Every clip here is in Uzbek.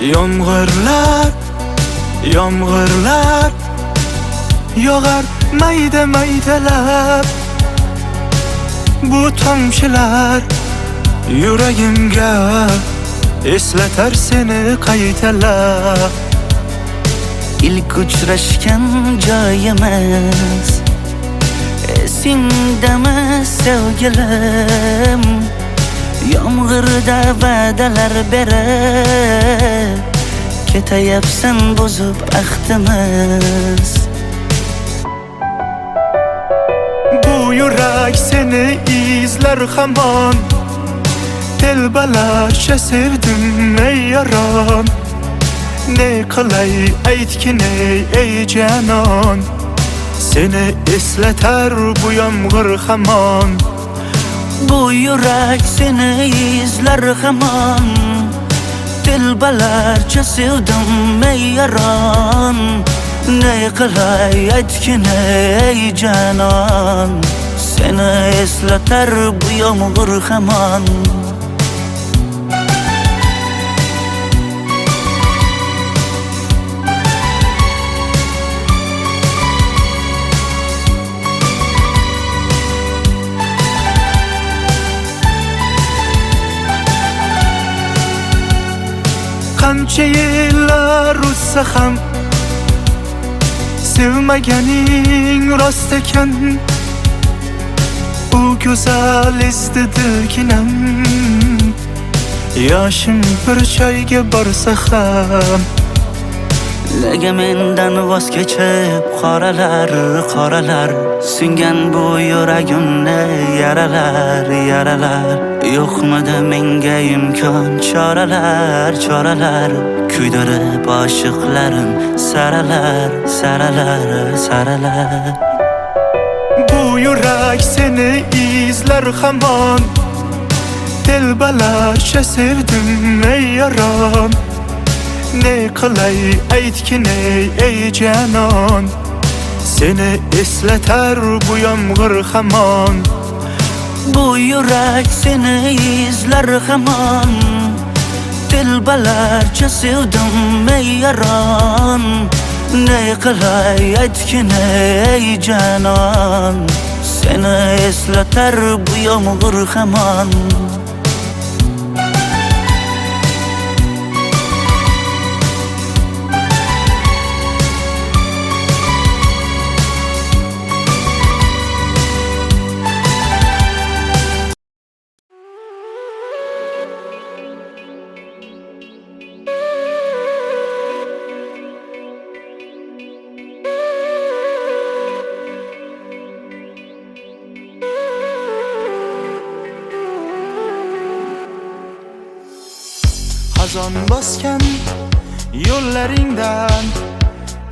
Yomg'irlar, yomg'irlar yog'ar mayda maydalab. Bu tomchilar yuragimga eslatar seni qaytalab. İlk uchrashgan joyimiz esingdami sevgilim? Yomg'irda va'dalar berib ketayapsan buzib ahdimiz. Bu yurak seni izler hamon, telbalarcha sevdim ey yaron. Ne qilay aytgin ey canon, seni eslatar bu yomg'ir hamon. Bu yurak seni izler hamon, telbalarcha sevdim ey yaron. Ne qilay aytgin ey canon, seni eslatar bu yomg'ir hamon. Qancha yillar o'tsa ham sevmaganing rost ekan. U go'zal esdidiginam, yoshim bir joyga borsa ham. Nega mendan voz kechib qoralar, qoralar singan bu yuragimni yaralar, yaralar. Yo'qmidi menga imkon choralar, choralar kuydirib oshiqlarim saralar, saralar, saralar. Bu yurak seni izler hamon, telbalarcha sevdim ey yaron. Ne qilay aytgin ey canon, seni eslatar bu yomg'ir hamon. Bu yurak seni izler hamon, telbalarcha sevdim ey yaron. Ne qilay aytgin ey canon, seni eslatar bu yomg'ir hamon. Xazon bosgan yo'llaringdan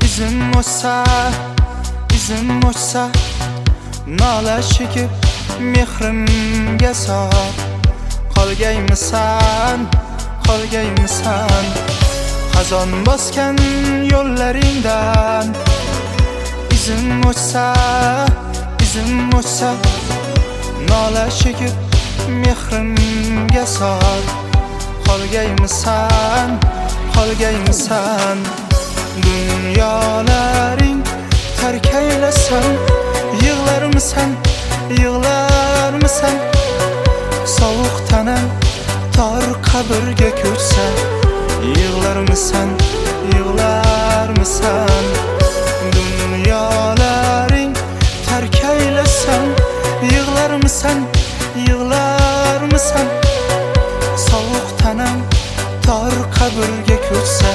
izim o'tsa, izim o'tsa, nola chekib mehrimga sor. Qolgaymisan, qolgaymisan. Xazon bosgan yo'llaringdan izim o'tsa, izim o'tsa, nola chekib mehrimga sor. Qolgaymisan, qolgaymisan. Dunyolaring tark aylasan, yig'larmisan, yig'larmisan. Sovuq tanam tor qabrga ko'chsa, yig'larmisan, yig'larmisan. Dunyolaring tark aylasan, yig'larmisan, yig'larmisan. Sovuq tanam tor qabrga ko'chsa,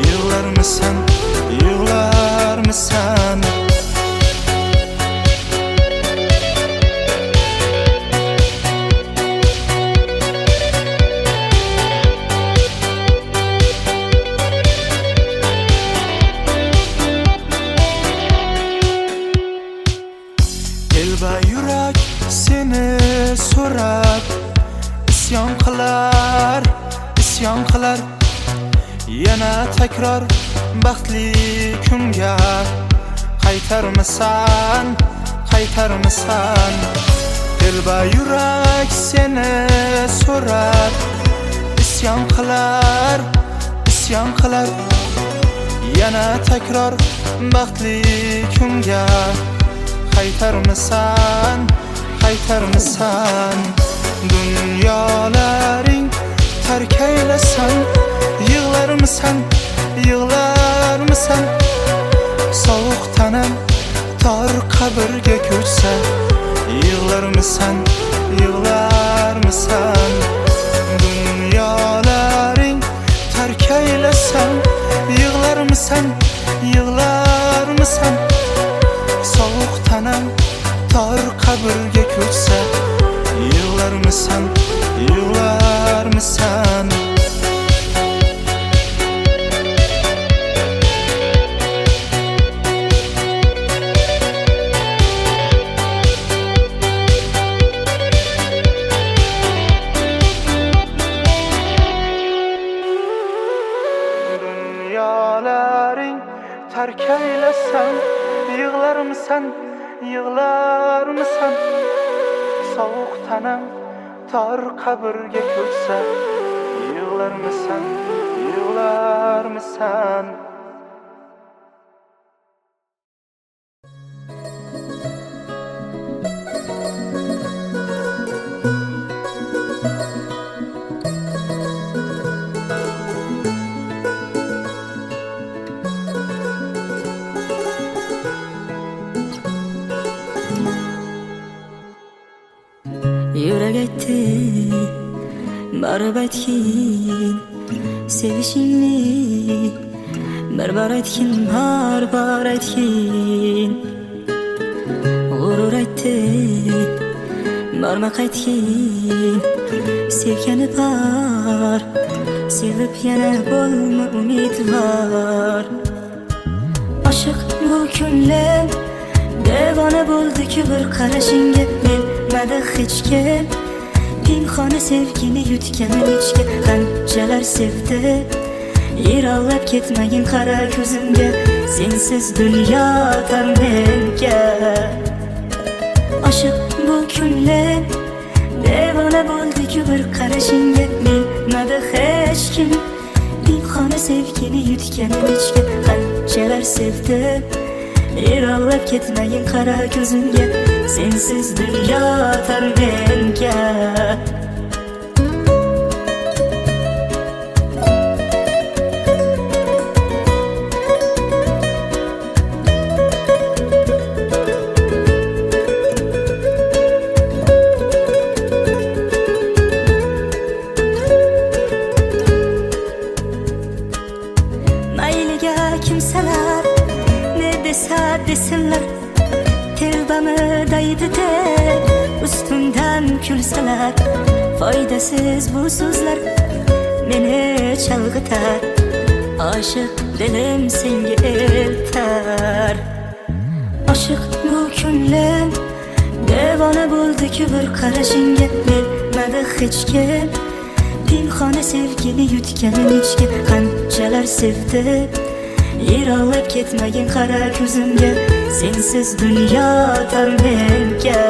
yig'larmisan, yig'larmisan. Telba yurak seni so'rab isyon qilar, isyon qilar. Yana takror baxtli kunga qaytarmisan, qaytarmisan. Telba yurak seni so'rab isyon qilar, isyon qilar yana takror baxtli kunga qaytarmisan dunyolaring tark aylasan yig'larmisan sovuq tanam tor qabrga ko'chsa yig'larmisan dunyolaring tark aylasan yig'larmisan sovuq tanam tor qabrga ko'chsa yig'larmisan dunyolaring tark aylasan yig'larmisan sovuq tanam tor qabrga ko'chsa yig'larmisan Yürek etti, barib aytgin sevishingni, har aytgin g'urur aytdi, borma qaytgin sevgani bor, sevib yana bo'lma umidvor. Oshiq bu ko'nglim devona bo'ldi-ku bir qarashingga, bilmadi hech kim pinhona sevgini yutganim ichga. Qanchalar sevdi, yiroqlab ketmagin qara ko'zimga, sensiz dunyo tor menga. Oshiq bu ko'nglim devona bo'ldi-ku bir qarashingga, bilmadi hech kim pinhona sevgini yutganim ichga. Qanchalar sevdi, yiroqlab ketmagin qara ko'zimga, sensiz dunyo tor menga. Mayliga kimsalar ne desa desinlar, tevbamı daydı deb ustimdan kulsalar, foydasiz bu so'zlar meni chalg'itar. Oshiq dilim senga eltar. Oshiq bu ko'nglim devona bo'ldi-ku bir qarashingga, bilmadi hech kim pinhona sevgini yutganim ichga. Qanchalar sevdi, yiroqlab ketmagin qara ko'zimga, sensiz dunyo tor menga.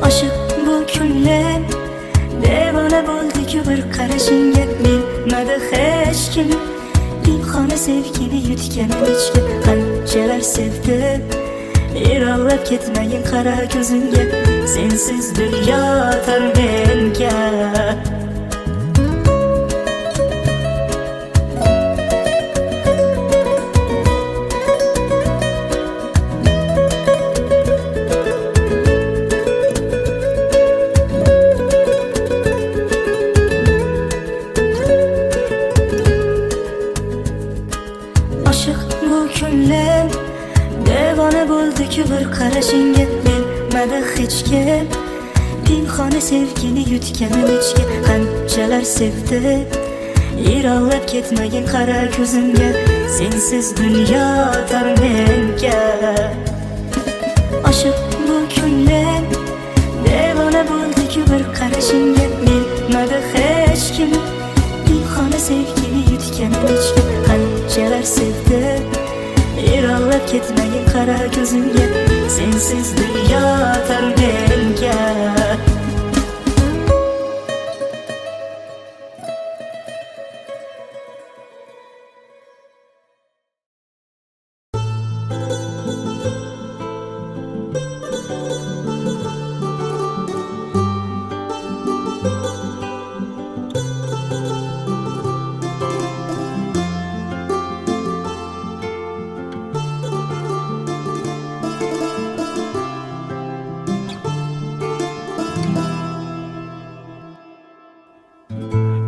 Oshiq bu ko'nglim devona bo'ldi-ku bir qarashingga, bilmadi hech kim pinhona sevgini yutganim ichga. Qanchalar sevdi, yiroqlab ketmagin qara ko'zimga, sensiz dunyo tor menga. Oshiq bu ko'nglim devona bo'ldi-ku bir qarashingga, bilmadi hech kim pinhona sevgini yutganim ichga. Qanchalar sevdi, yiroqlab ketmagin qara ko'zimga, sensiz dunyo tor menga. Oshiq bu ko'nglim devona bo'ldi-ku bir qarashingga, bilmadi hech kim pinhona sevgini yutganim ichga. Qanchalar sevdi, yiroqlab ketmagin qara ko'zimga, sensiz dunyo tor menga.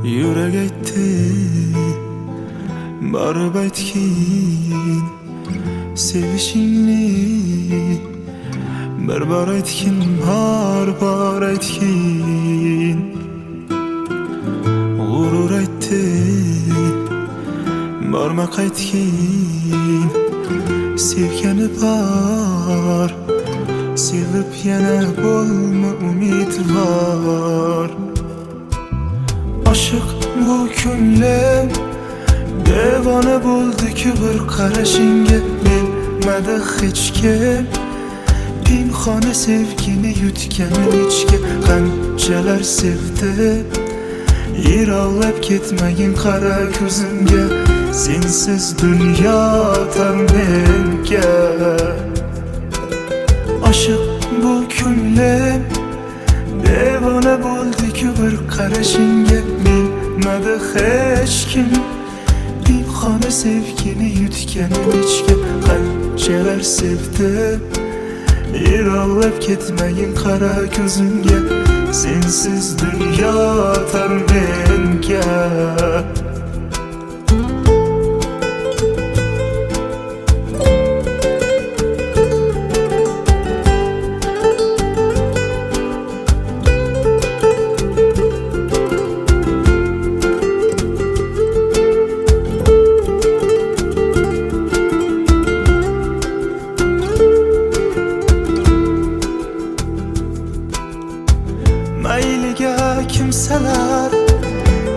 Yürek aytdi barib aytgin sevishingni bir bor aytgin bor aytgin g'urur aytdi borma qaytgin sevgani bor sevib yana bo'lma umidvor Aşık bu ko'nglim devona bo'ldi-ku bir qarashingga bilmadi hech kim pinhona sevgini yutganim ichga qanchalar sevdi yiroqlab ketmagin qara ko'zimga sensiz dunyo tor menga Aşık bu ko'nglim devona bo'ldi-ku bir qarashingga bilmadi hech kim pinhona sevgini yutganim ichga qanchalar sevdi yiroqlab ketmagin qara ko'zimga sensiz dunyo tor menga Mayliga kimsalar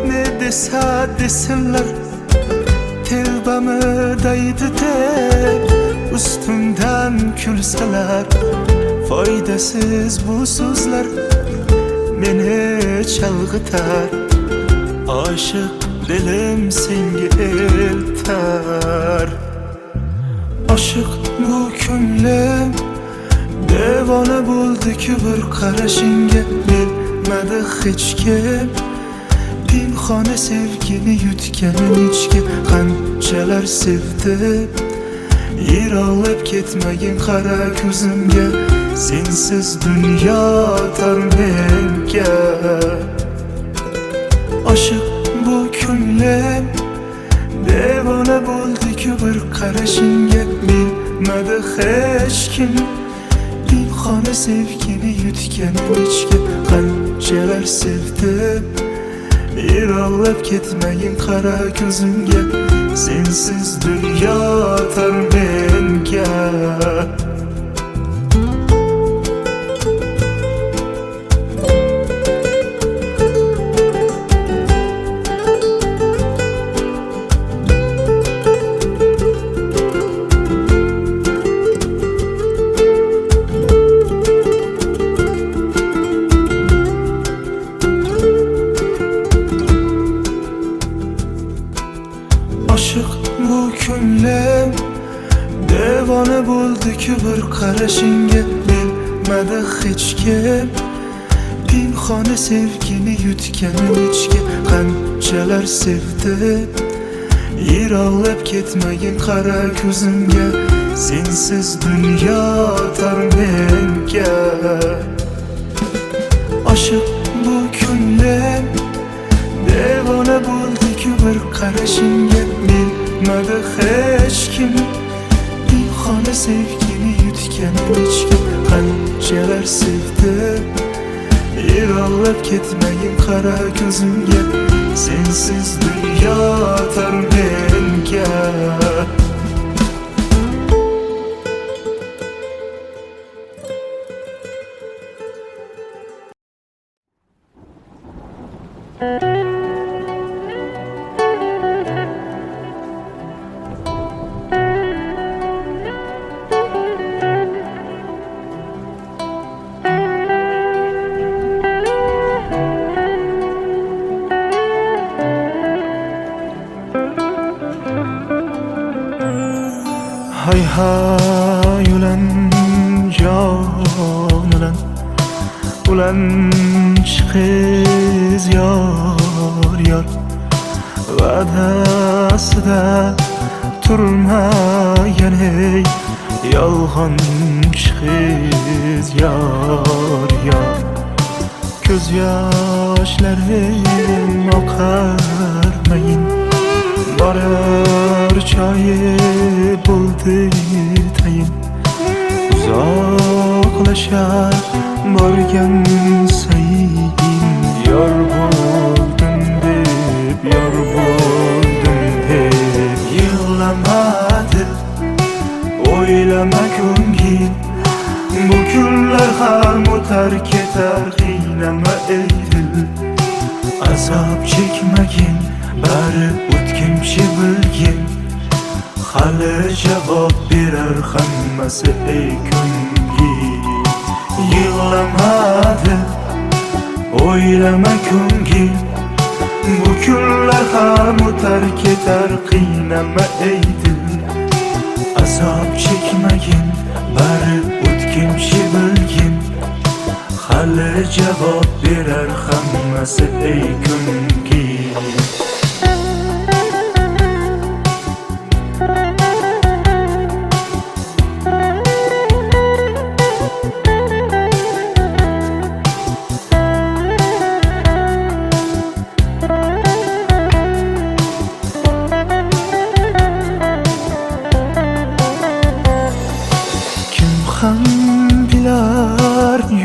ne desa desinlar telbamı daydi deb ustimdan kulsalar foydasiz bu so'zlar meni chalg'itar oshiq dilim senga eltar oshiq bu ko'nglim devona bo'ldi-ku bir qarashingga bilmadi hech kim pinhona sevgini yutganim ichga qanchalar sevdi yiroqlab ketmagin qara ko'zimga sensiz dunyo tor menga oshiq bu ko'nglim devona bo'ldi-ku bir qarashingga bilmadi hech kim pinhona sevgini yutganim ichga qanchalar sevdi yiroqlab ketmagin qara ko'zimga sensiz dunyo tor menga Aşık bu ko'nglim devona bo'ldi-ku bir qarashingga bilmadi hech kim pinhona sevgini yutganim ichga qanchalar sevdi yiroqlab ketmagin qara ko'zimga sensiz dunyo tor menga Aşık bu ko'nglim devona bo'ldi-ku bir qarashingga bilmadi hech kim pinhona sevgini yutganim ichga qanchalar sevdi yiroqlab ketmagin qara ko'zimga sensiz dunyo tor menga Hay hay ulan jon ulan chiqiz yor yor va'dasida turmagan ey yolg'on chiqiz yor yor ko'z yoshlarim oqarmayin, borar joyi bo'ldi tayin. Uzoqlashar borgan sayin, yor bo'ldim deb, yor bo'ldim deb yig'lamadi, o'ylama ko'ngil. Bu kunlar ham o'tar ketar, qiynama eydil. Azob chekmagin, bari o'tkinchi bilgin. Hali javob berar hammasi ey ko'ngil. Yig'lamadi, o'ylama ko'ngil. Bu kunlar ham o'tar ketar, qiynama eydil. Azob chekmagin, bari o'tkinchi bilgin. Hali javob berar hammasi ey ko'ngil.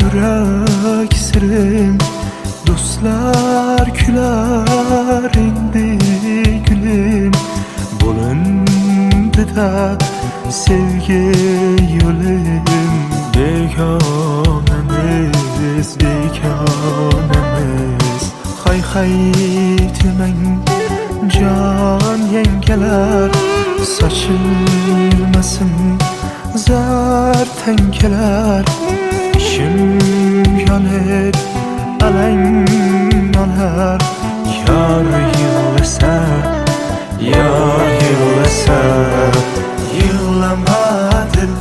Yurak sirim, do'stlar kular endi gülüm. Bo'lindi-da sevgi yo'lim, begonamiz, begonamiz. Hay hay demang jon yengalar, sochilmasin zar tangalar. İçim yanır, alang yanar. Yar yığlasa, yar yığlasa. Yığlamadım,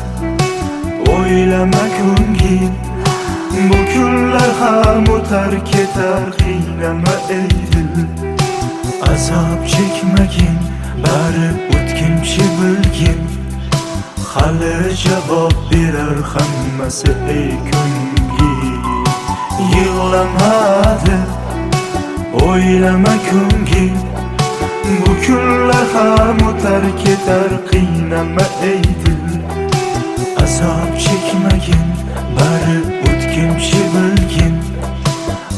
o'ylama ko'ngil. Bu kunlar ham o'tar ketar, qiynama eydil. Azob chekmagin, bari o'tkinchi bilgin. Hali javob berar hammasi ey ko'ngil. Yig'lamadi, o'ylama ko'ngil. Bu kunlar ham o'tar ketar, qiynama eydil. Azob chekmagin, bari o'tkinchi bilgin.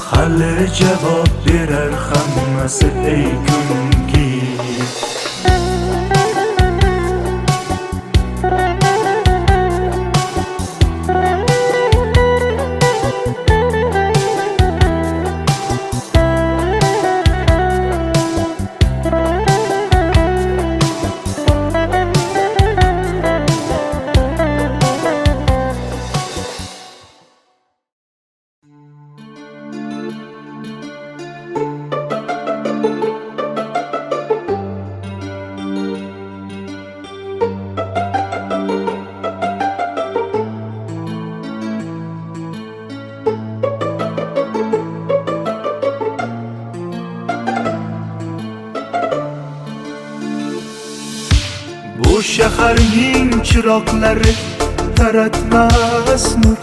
Hali javob berar hammasi ey ko'ngil. Bu shaharning chiroqlari taratmas nur.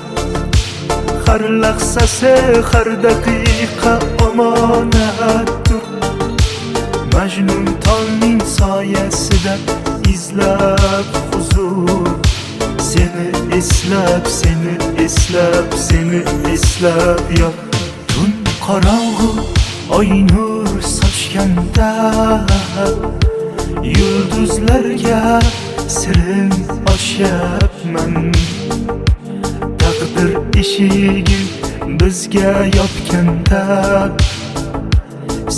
Har lahzasi, har daqiqa omonatdir. Majnun tongning soyasida izlab huzur. Seni eslab, seni eslab, seni eslab yor. Tun qorong'u oy nur sochganda, yulduzlarga sirim ochyapman. Taqdir eshigi bizga yopganda,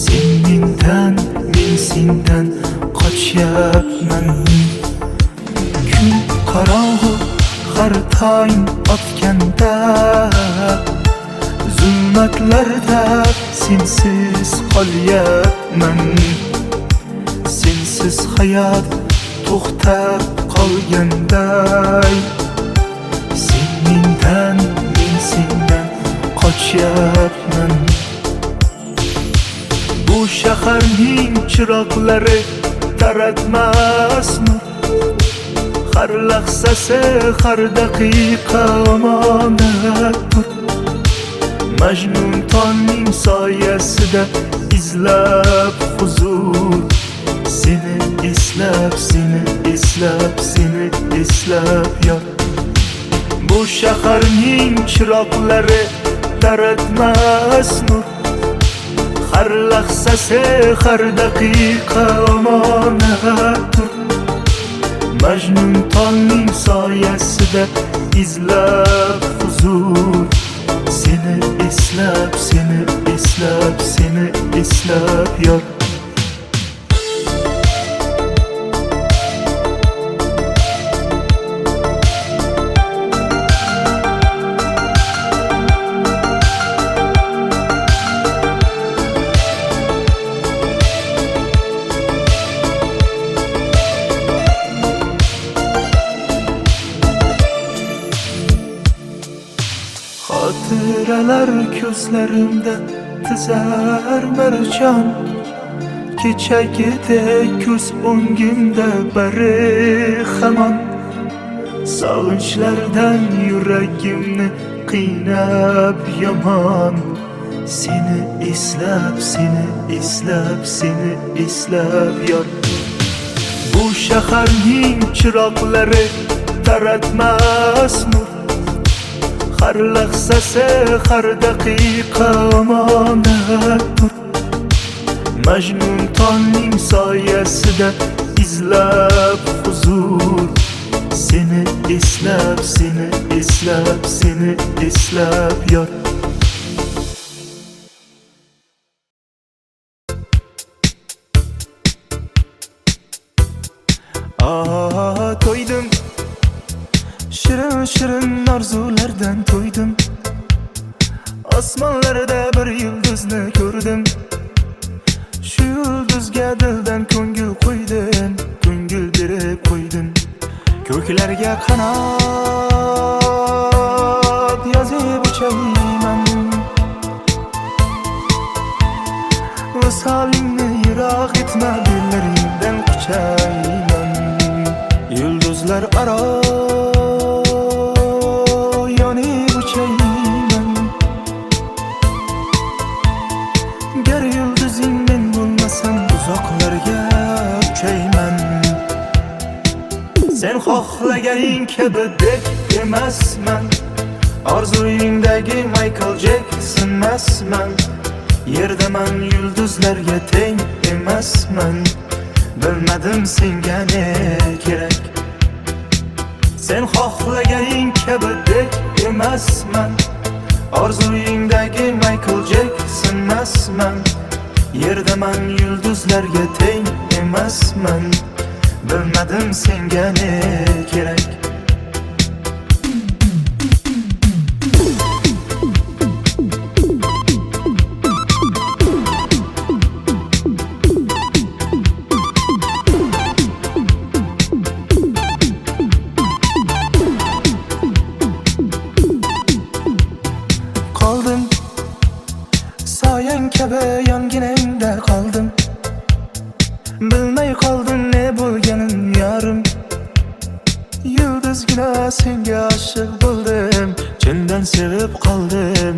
sen mendan, men sendan qochyapman. Kun qorong'u har tong otganda, zulmatlarda sensiz qolyapman. Sensiz hayot to'xtab qolganday, sen mendan, men sendan qochyapman. Bu shaharning chiroqlari taratmas nur. Har lahzasi, har daqiqa omonatdir. Majnun tongning soyasida izlab huzur. Seni eslab, seni eslab, seni eslab yor. Bu shaharning chiroqlari taratmas nur. Har lahzasi, har daqiqa omonatdir. Majnun tongning soyasida izlab huzur. Seni eslab, seni eslab, seni eslab yor. Xotiralar ko'zlarimda tizar marjon. Kechagidek ko'z o'ngimda bari hamon. Sog'inchlardan yuragimni qiynab yomon. Seni eslab, seni eslab, seni eslab yor. Bu shaharning chiroqlari taratmas nur. Har lahzasi, har daqiqa omonatdir. Majnun tongning soyasida izlab huzur. Seni eslab, seni eslab, seni eslab yor. To'ydim, shirin shirin orzulardan to'ydim. Osmonlarda bir yulduzni ko'rdim. Shu yulduzga dildan ko'ngil qo'ydim, ko'ngil berib qo'ydim. Ko'klarga qanot yozib uchayman. Visolingni yiroq etma, dillaringdan quchayman. Yulduzlar aro yonib uchayman. Gar yulduzing men bo'lmasam, uzoqlarga uchayman. Sen xohlaganing kabi deb emasman. Orzuyingdagi Michael Jackson emasman. Yerdaman, yulduzlarga teng emasman. Bilmadim senga ne kerak. Sen xohlaganing kabi deb emasman. Orzuyingdagi Michael Jackson emasman. Yerdaman, yulduzlarga teng emasman. Bilmadim senga ne kerak. Qoldim, soyang kabi yonginangda qoldim. Bilmay qoldim ne bo'lganim yorim. Yulduzgina senga oshiq bo'ldim, chindan sevib qoldim.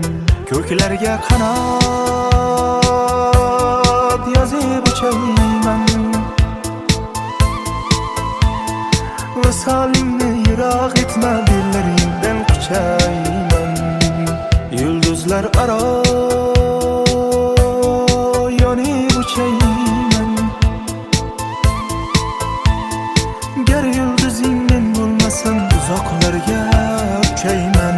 Ko'klarga qanot yozib uchayman. Visolingni yiroq etma, dillaringdan quchayman. Yulduzlar aro yonib uchayman. Gar yulduzing men bo'lmasam, uzoqlarga uchayman.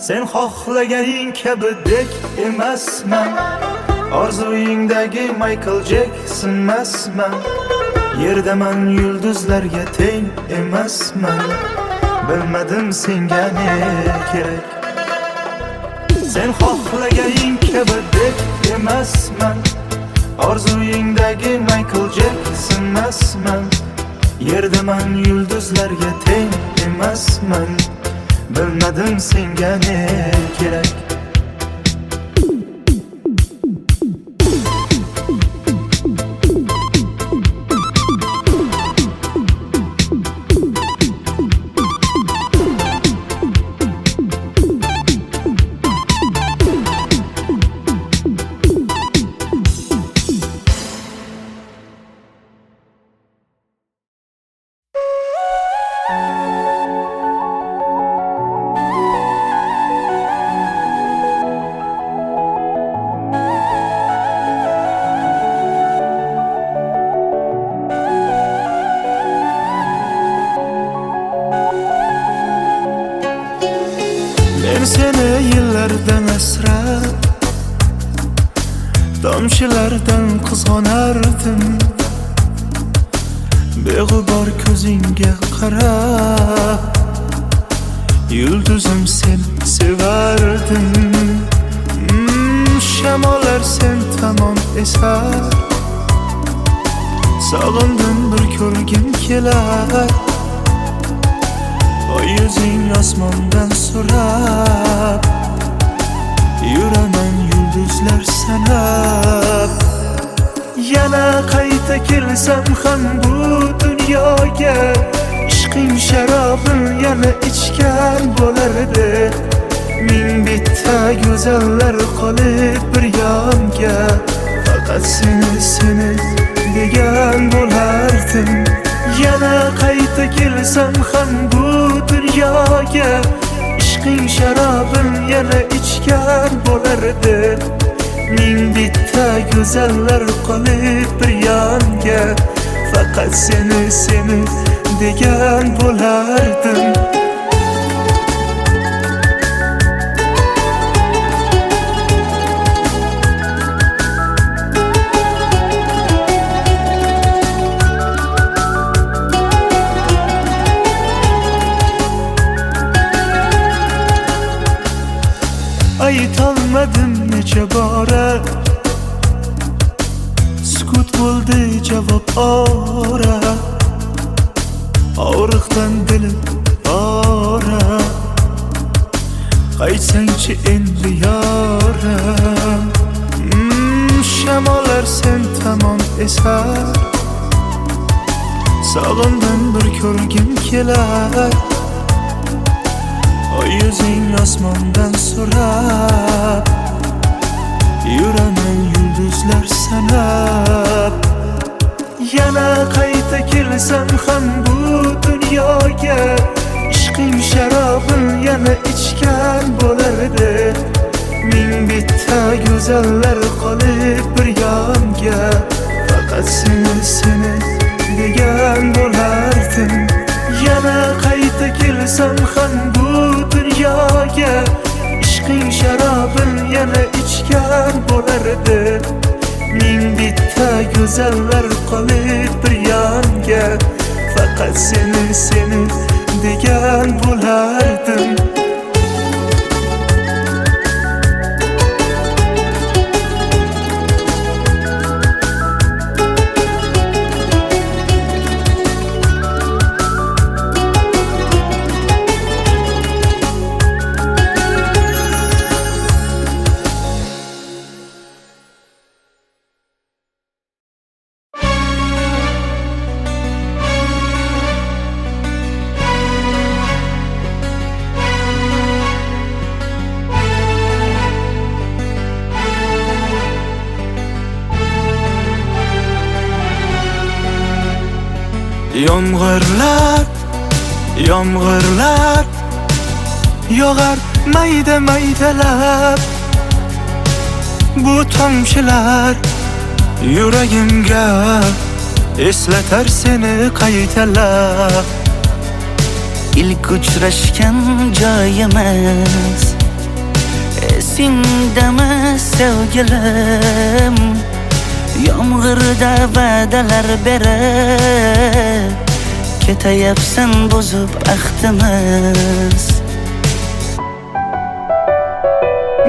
Sen xohlaganing kabi dek emasman. Orzuyingdagi Michael Jackson emasman. Yerdaman, yulduzlarga teng emasman. Bilmadim senga ne kerak. Sen xohlaganing kabi deb emasman. Orzuyingdagi Michael Jackson emasman. Yerdaman, yulduzlarga teng emasman. Bilmadim senga ne kerak. Tomchilardan qizg'onardim beg'ubor ko'zingga qarab yulduzim sen sevardim Shamolar sen tamom esar Sog'indim bir ko'rgim kelar Oy yuzing osmondan so'rab Yuraman yulduzlar sanab Yana qayta kelsam ham bu dunyoga Ishqing sharobim yana ichgan bo'lardi Ming bitta go'zallar qolib bir yonga Faqat seni degan bo'lardim Yana qayta kelsam ham bu dunyoga Ishqing sharobim yana ichgan bo'lardi Ming bitta go'zallar qolib bir yonga Faqat seni degan bo'lardim Aytolmadim necha bora Sukut bo'ldi javob ora Og'riqdan dilim ora Qaytsangchi endi yoram Shamolar sen tamom esar Sog'indim bir ko'rgim kelar Oy yuzing osmondan so'rab Yuraman yulduzlar sanab Yana qayta kelsam ham bu dunyoga Ishqing sharobim yana ichgan bo'lardi Ming bitta go'zallar qolib bir yonga Faqat seni degan bo'lardim Yana qayta kelsam ham bu dunyoga Ishqing sharobim yana ichgan bo'lardi Ming bitta go'zallar qolib bir yonga Faqat seni degan bo'lardim Yomg'irlar yog'ar mayda-maydalab Bu tomchilar yuragimga eslatar seni qaytalab İlk uchrashgan joyimiz Esingdami sevgilim Yomg'irda va'dalar berib Ketayapsan bozib ahdimiz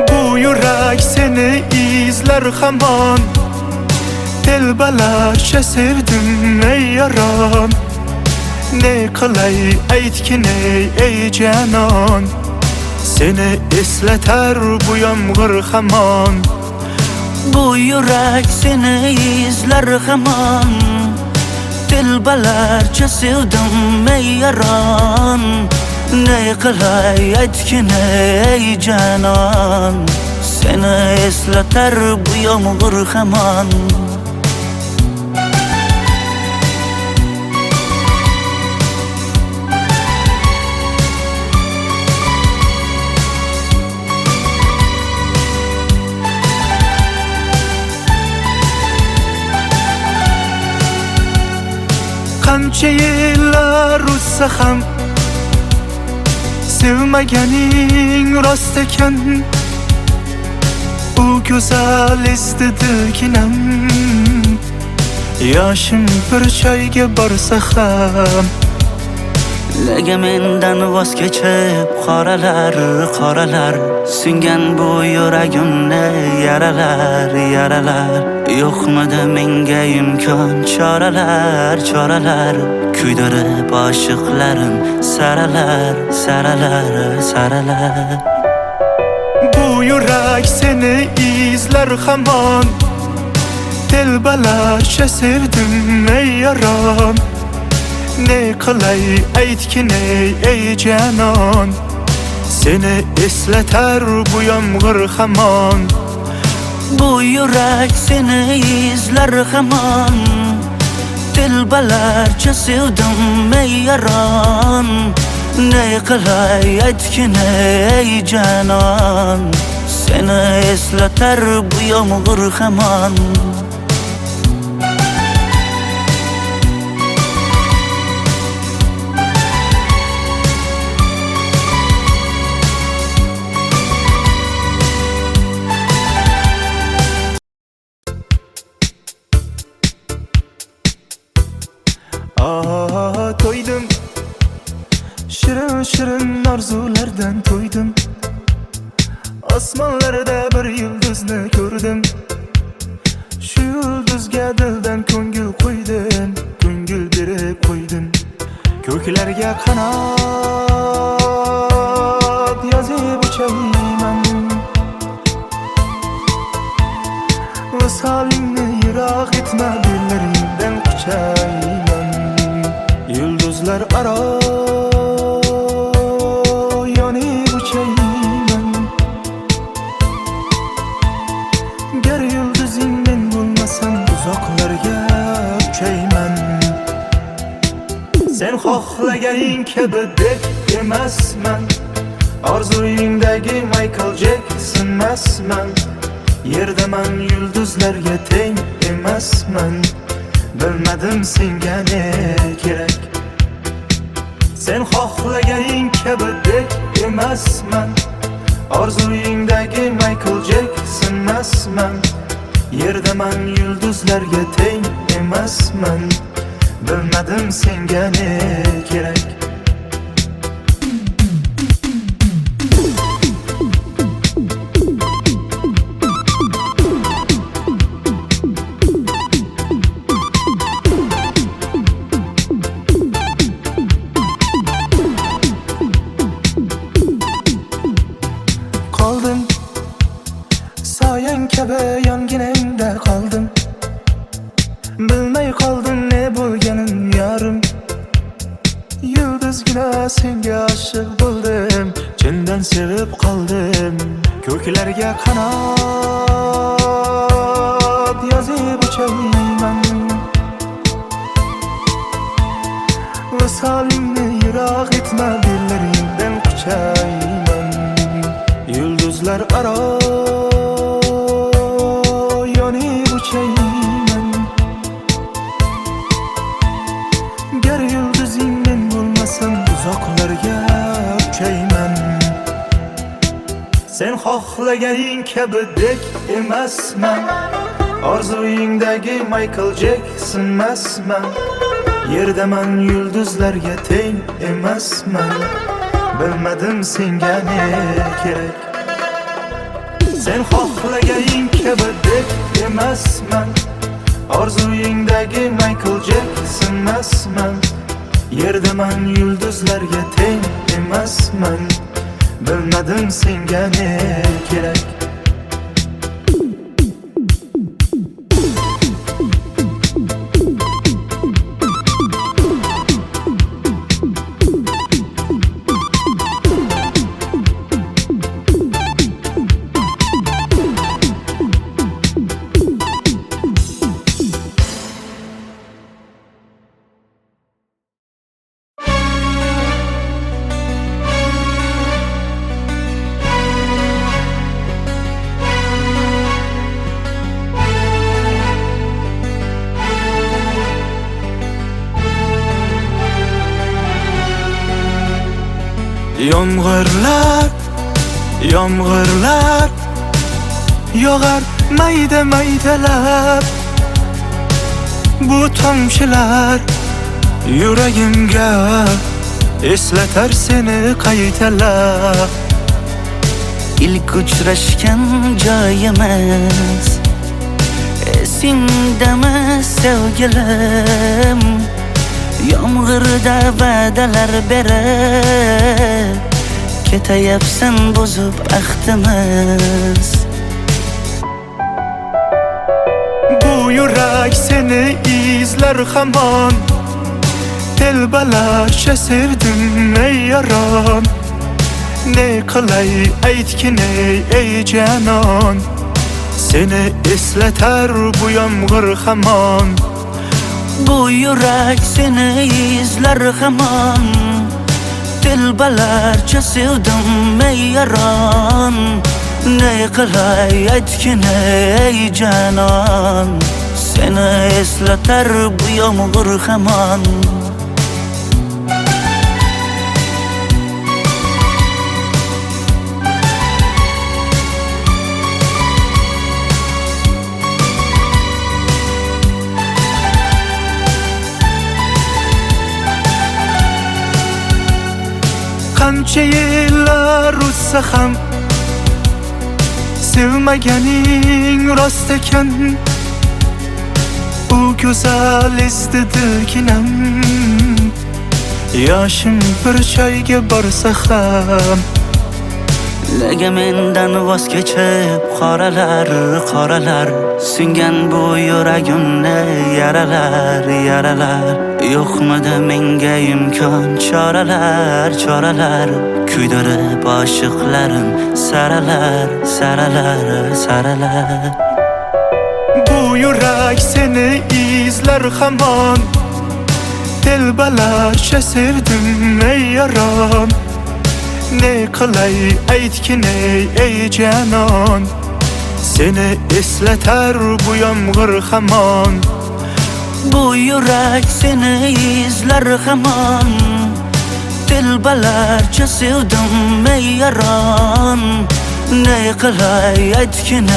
Bu yurak seni izlar hamon Telbalarcha sevdim ey yaron Ne qilay aytgin ey janon Seni eslatar bu yomg'ir hamon Bu yurak seni izlar hamon Telbalarcha sevdim ey yaron Ne qilay aytgin ey janon Seni eslatar bu yomg'ir hamon Qancha yillar o'tsa ham sevmaganing rost ekan u güzel istedikinem. Yaşım bir çayga borsa ham Nega mendan voz kechib qoralar, qoralar Singan bu yuragimni yaralar, yaralar Yo'qmidi menga imkon choralar, choralar Kuydirib oshiqlarim saralar, saralar, saralar Bu yurak seni izler hamon. Telbalarcha sevdim ey yaron. Ne qilay aytgin ey canon. Seni eslatar bu yomg'ir hamon. Bu yurak seni izlar hamon Telbalarcha sevdim ey yaron Ne qilay aytgin ey canon Seni eslatar bu yomg'ir hamon Toydum, shirin shirin arzulardan toydum. Osmonlarda bir yulduzni ko'rdim. Shu yulduzga dildan ko'ngil qo'ydim, ko'ngil berib qo'ydim. Ko'klarga qanot yozib uchayman. Visolingni yiroq etma, bellaringdan quchayman. Yulduzlar aro yonib uchayman. Gar yulduzing men bo'lmasam uzoqlarga uchayman. Sen xohlaganing kabi deb emasman. Orzuyingdagi Michael Jackson emasman. Yerdaman yulduzlarga teng emasman. Bilmadim senga ne kerak. Sen xohlaganing kabi deb emasman. Orzuyingdagi Michael Jackson emasman. Yerdaman yulduzlarga teng emasman. Bilmadim senga ne kerak. Qoldim soyang kabi yonginangda qoldim. Bilmay qoldim ne bo'lganin yarim. Yulduzgina senga oshiq bo'ldim, chindan sevib qoldim. Ko'klarga qanot yozib uchayman. Visolingni yiroq etma, bellaringdan quchayman. Yulduzlar aro yonib uchayman. Gar yulduzing men bo'lmasam uzoqlarga uchayman. Sen xohlaganing kabi dek emasman. Orzuyingdagi Michael Jackson emasman. Yerdaman yulduzlarga teng emasman. Bilmadim senga ne kerak. Sen xohlaganing kabi deb emasman. Orzuyingdagi Michael Jackson emasman. Yerdaman yulduzlarga teng emasman. Bilmadim senga ne kerak. Yomg'irlar, yomg'irlar yog'ar mayda maydalab bu tomchilar yuragimga eslatar seni qaytalab. İlk uchrashgan joyimiz esingdami sevgilim? Yomg'irda va'dalar berib ketayapsan buzib ahdimiz. Bu yurak seni izler hamon, telbalarcha sevdim ey yaron. Ne qilay aytgin ey canon, seni eslatar bu yomg'ir hamon. Bu yurak seni izler hamon, telbalarcha sevdim ey yaron. Ne qilay aytgin ey canon, seni eslatar bu yomg'ir hamon. Qancha yillar o'tsa ham sevmaganing rost ekan. U go'zal esdi dilginam, yoshim bir joyga borsa ham. Nega mendan voz kechib qoralar qoralar, singan bu yuragimni yaralar yaralar. Yo'qmidi menga imkon choralar choralar, kuydirib oshiqlarim saralar saralar saralar. Bu yurak seni izler hamon, telbalarcha sevdim ey yaron. Ne qilay aytgin ey canon, seni eslatar bu yomg'ir hamon. Bu yurak seni izler hamon, telbalarcha sevdim ey yaron. Ne qilay aytgin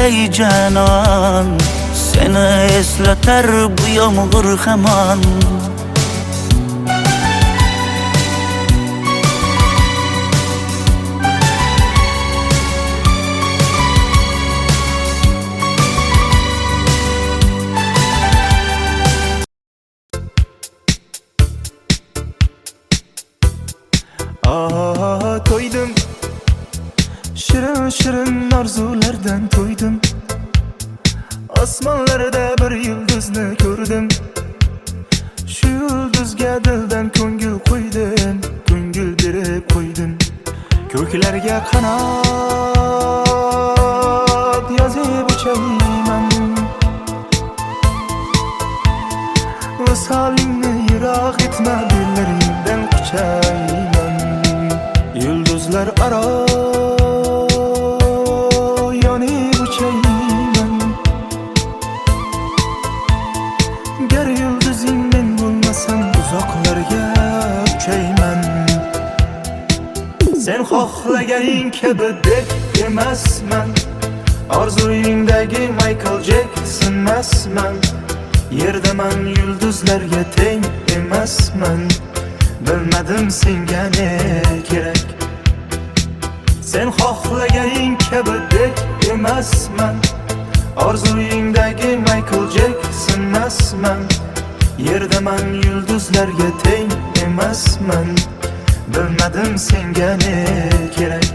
ey canon, seni eslatar bu yomg'ir hamon. To'ydim, shirin shirin orzulardan to'ydim. Osmonlarda bir yulduzni ko'rdim, shu yulduzga dildan ko'ngil qo'ydim, ko'ngil berib qo'ydim. Ko'klarga qanot yozib uchayman, visolingni yiroq etma, dillaringdan quchayman. Yulduzlar aro yonib uchayman, gar yulduzing men bo'lmasam uzoqlarga uchayman. Sen xohlaganing kabi deb emasman, orzuyingdagi Michael Jackson emasman. Yerdaman yulduzlarga teng emasman, bilmadim senga ne kerak. Sen xohlaganing kabi deb emasman, orzuyingdagi Michael Jackson emasman. Yerdaman yulduzlarga teng emasman, bilmadim senga ne kerak.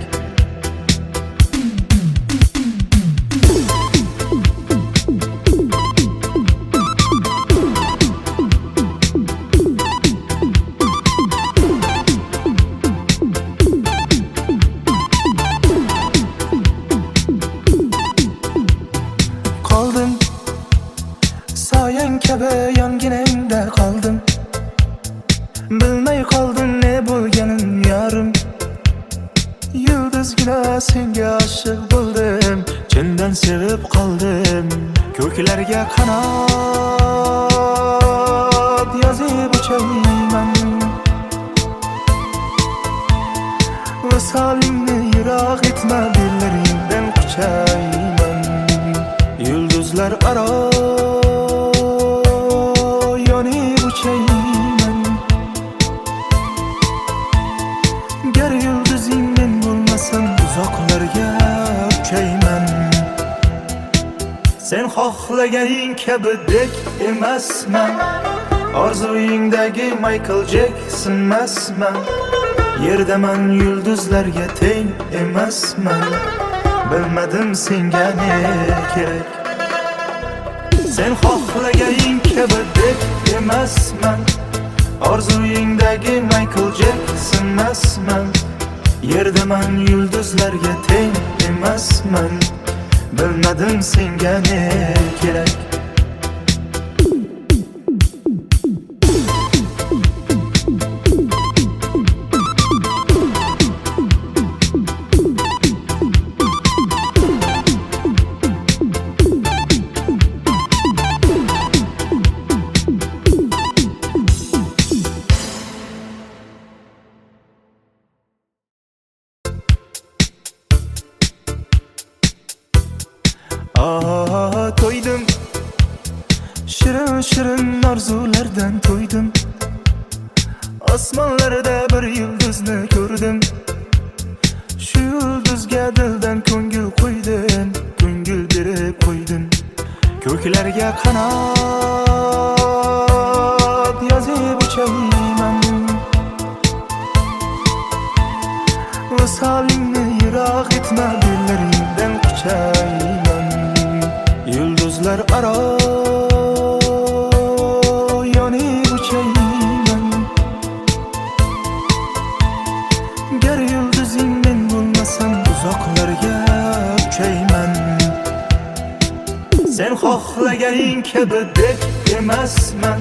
Qoldim soyang kabi yonginangda qoldim, bilmay qoldim ne bo'lganin yarim. Yulduzgina senga oshiq bo'ldim, chindan sevib qoldim. Ko'klarga qanot yozib uchayman, visolingni yiroq etma, dillaringdan quchayman. yulduzlar aro yonib uchayman. Gar yulduzing men bo'lmasam uzoqlarga uchayman. Sen xohlaganing kabidek emasman, orzuyingdagi Michael Jackson emasman. Yerdaman yulduzlarga teng emasman. Bilmadim senga ne kerak. Sen xohlaganing kabidek emasman, orzuyingdagi Michael Jackson emasman. Yerdaman yulduzlarga teng emasman. Bilmadim senga ne kerak. To'ydim, shirin shirin orzulardan to'ydim. Osmonlarda bir yulduzni ko'rdim. Shu yulduzga dildan ko'ngil qo'ydim, ko'ngil berib qo'ydim. Ko'klarga qanot yozib uchayman. Visolingni yiroq etma, dillaringdan quchayman. Yulduzlar aro yonib uchayman. Gar yulduzing men bo'lmasam uzoqlarga uchayman. Sen xohlaganing kabidek emasman,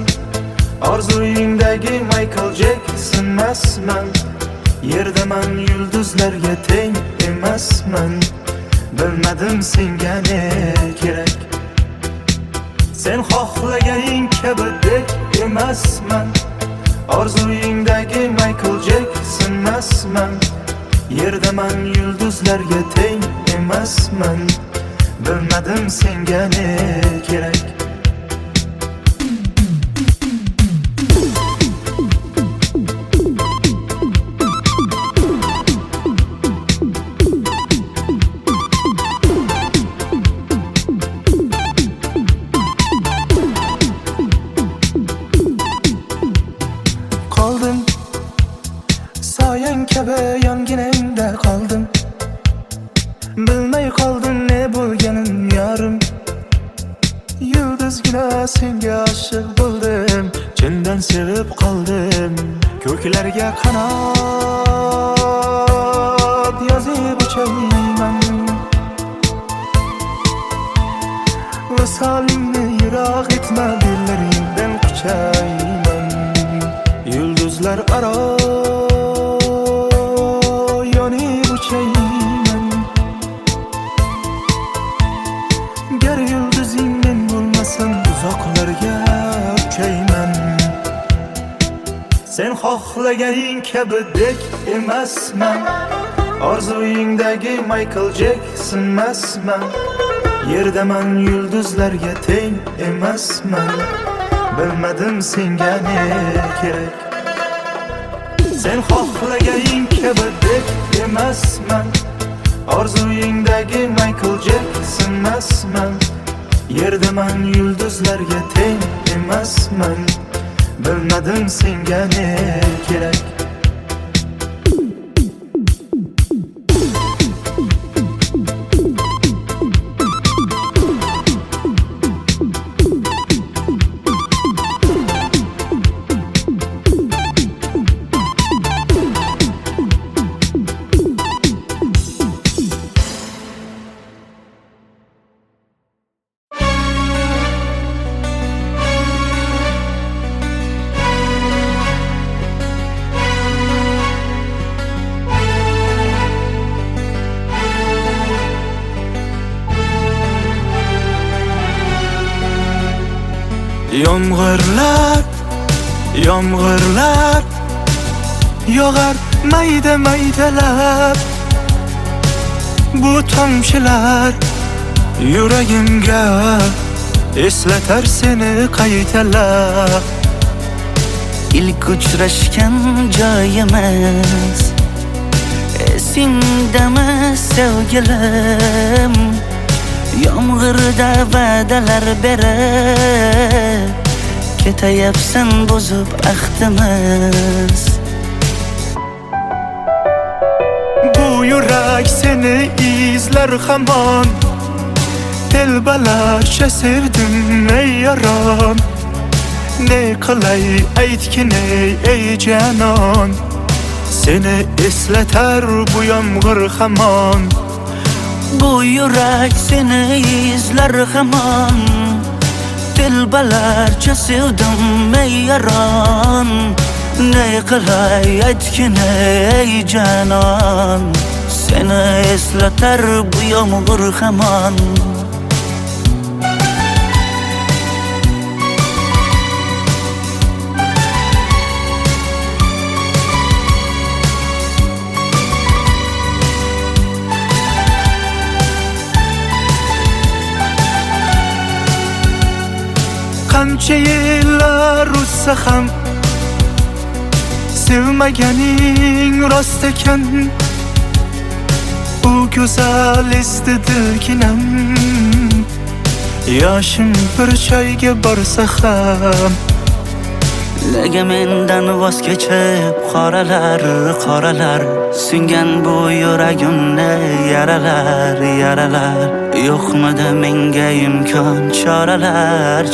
orzuyingdagi Michael Jackson emasman. Yerdaman yulduzlarga teng emasman. Bilmadim senga ne kerak. Sen xohlaganing kabidek emasman, orzuyingdagi Michael Jackson emasman. Yerdaman yulduzlarga teng emasman. Bilmadim senga ne kerak. Soyang kabi yonginangda qoldim. Bilmay qoldim ne bo'lganin yorim. Yulduzgina senga oshiq bo'ldim, chindan sevib qoldim. Ko'klarga qanot yozib uchayman. Visolingni yiroq etma, dillaringdan quchayman. Yulduzlar aro yonib uchayman. Gar yulduzing men bo'lmasam uzoqlarga uchayman. Sen xohlaganing kabidek emasman, orzuyingdagi Michael Jackson emasman. Yerdaman yulduzlarga teng emasman. Bilmadim senga ne kerak. Sen xohlaganing kabidek emasman, orzuyingdagi Michael Jackson emasman. Yerdaman yulduzlarga teng emasman. Bilmadim senga ne kerak. Yomg'irlar, yomg'irlar yog'ar mayda maydalab. Bu tomchilar yuragimga eslatar seni qaytalab. İlk uçraşgan joyimiz esingdami sevgilim? Yomg'irda va'dalar berib ketayapsan buzib ahdimiz. Bu yurak seni izler hamon, telbalarcha sevdim ey yaron. Ne qilay aytgin ey janon, seni eslatar bu yomg'ir hamon. Bu yurak seni izler hamon, telbalarcha sevdim ey yaron. Ne qilay aytgin ey janon, seni eslatar bu yomg'ir hamon. Qancha yillar o'tsa ham sevmaganing rost ekan. U go'zal esdi dilginam, yoshim bir joyga borsa ham. Nega mendan voz kechib qoralar singan bu yuragimni yaralar. Yo'qmidi menga imkon choralar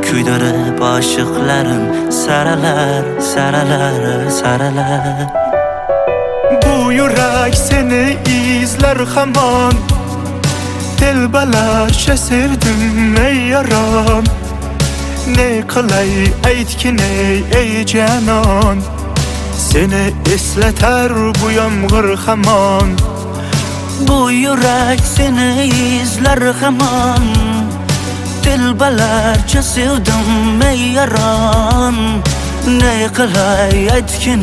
kuydirib oshiqlarim saralar. Bu yurak seni izler hamon, telbalarcha sevdim ey yaron. Ne qilay aytgin ey janon, seni eslatar bu yomg'ir hamon. Bu yurak seni izler hamon, telbalarcha sevdim ey yaron. Ne qilay aytgin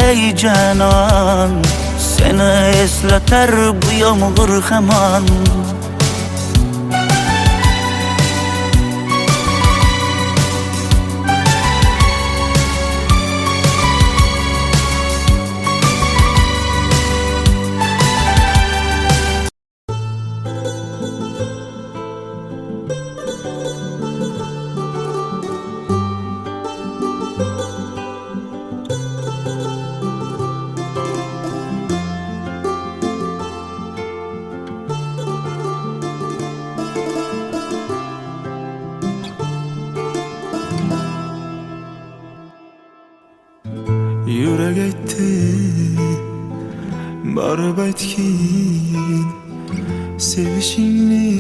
ey janon, seni eslatar bu yomg'ir hamon. Yürek etti barib aytgin sevishingni,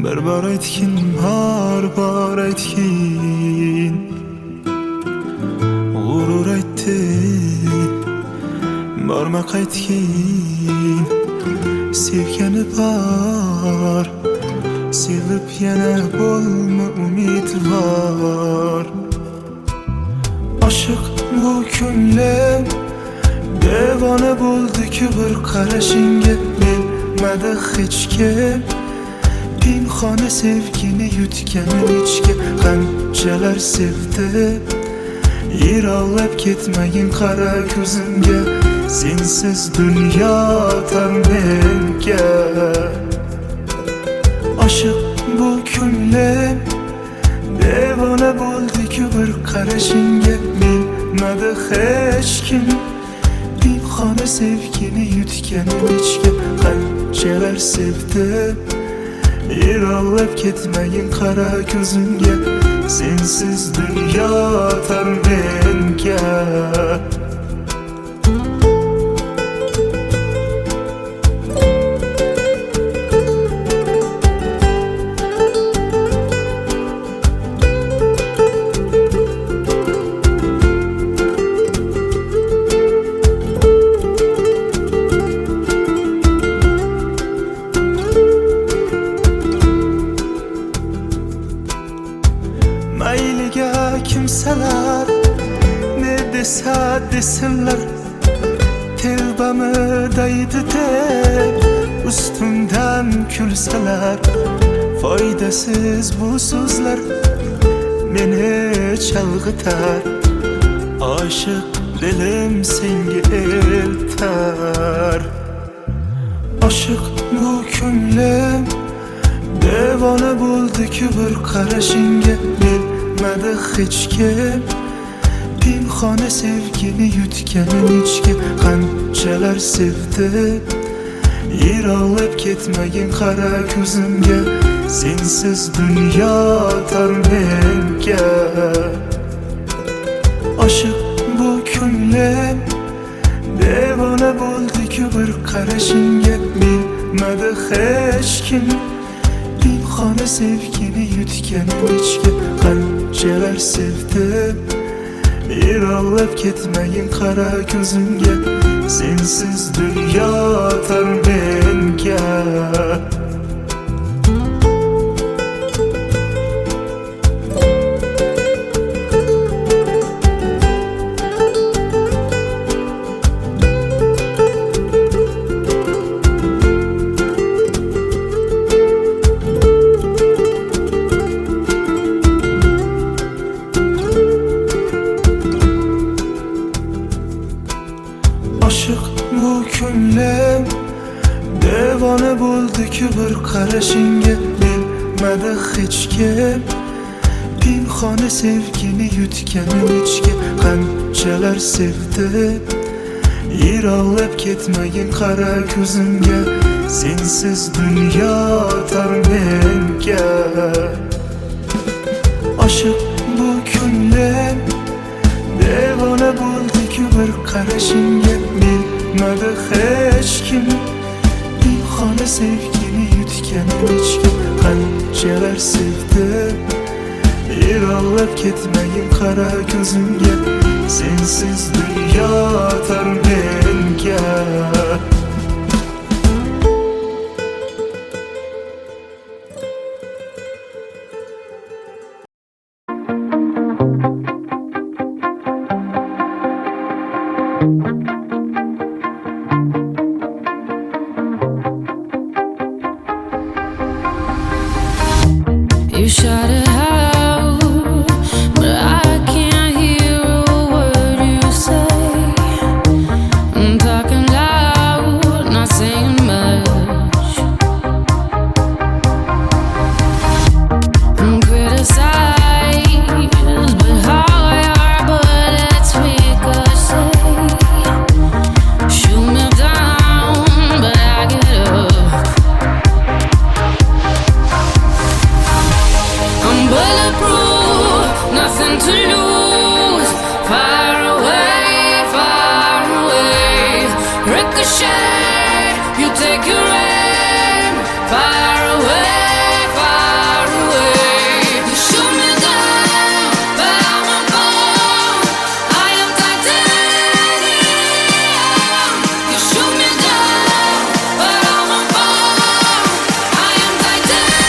bir bor aytgin har aytgin. G'urur aytdi borma qaytgin, sevgani bor sevib yana bo'lma umidvor. Aşık bu ko'nglim devona bo'ldi-ku bir qarashingga. Bilmadi hech kim pinhona sevgini yutganim ichga. Qanchalar sevdi yiroqlab ketmagin qara ko'zimga. Sensiz dunyo tar menga. Aşık bu ko'nglim devona bo'ldi-ku bir qarashingga. Bilmadi hech kim pinhona sevgini yutganim ichga. Qanchalar sevdi yiroqlab ketmagin qara ko'zimga. Sensiz dunyo tar menga. Mayliga kimsalar ne desa desinlar, telbami daydi deb ustimdan kulsalar. Foydasiz bu so'zlar meni chalg'itar. Oshiq dilim senga eltar. Oshiq bu ko'nglim devona bo'ldi-ku bir qarashingga. Bilmadi hech kim pinhona sevgini yutganim ichga. Qanchalar sevdi yiroqlab ketmagin qara ko'zimga. Sensiz dunyo tor menga. Oshiq bu ko'nglim devona bo'ldi-ku bir qarashingga. Bilmadi hech kim pinhona sevgini yutganim ichga. Qanchalar sevdi yiroqlab ketmagin qara ko'zimga. Sensiz dunyo tor menga. Oshiq bu ko'nglim devona bo'ldi-ku bir qarashingga. Bilmadi hech kim pinhona sevgini yutganim ichga. Qanchalar sevdi yiroqlab ketmagin qara ko'zimga. Sensiz dunyo tor menga. Oshiq bu ko'nglim devona bo'ldi-ku bir qarashingga. Bilmadi hech kim pinhona sevgini yutganim ichga. Qanchalar sevdi yiroqlab ketmagin qara ko'zimga. Sensiz dunyo tor menga. You shout it out, but I can't hear a word you say. I'm talking loud, not saying much. I'm criticized, but hard, but it's ricochet. Shoot me down, but I get up. I'm bulletproof, nothing to lose. Far away, ricochet. You take your aim. Far away. You shoot me down, but I won't fall. I am titanium. You shoot me down, but I won't fall. I am titanium.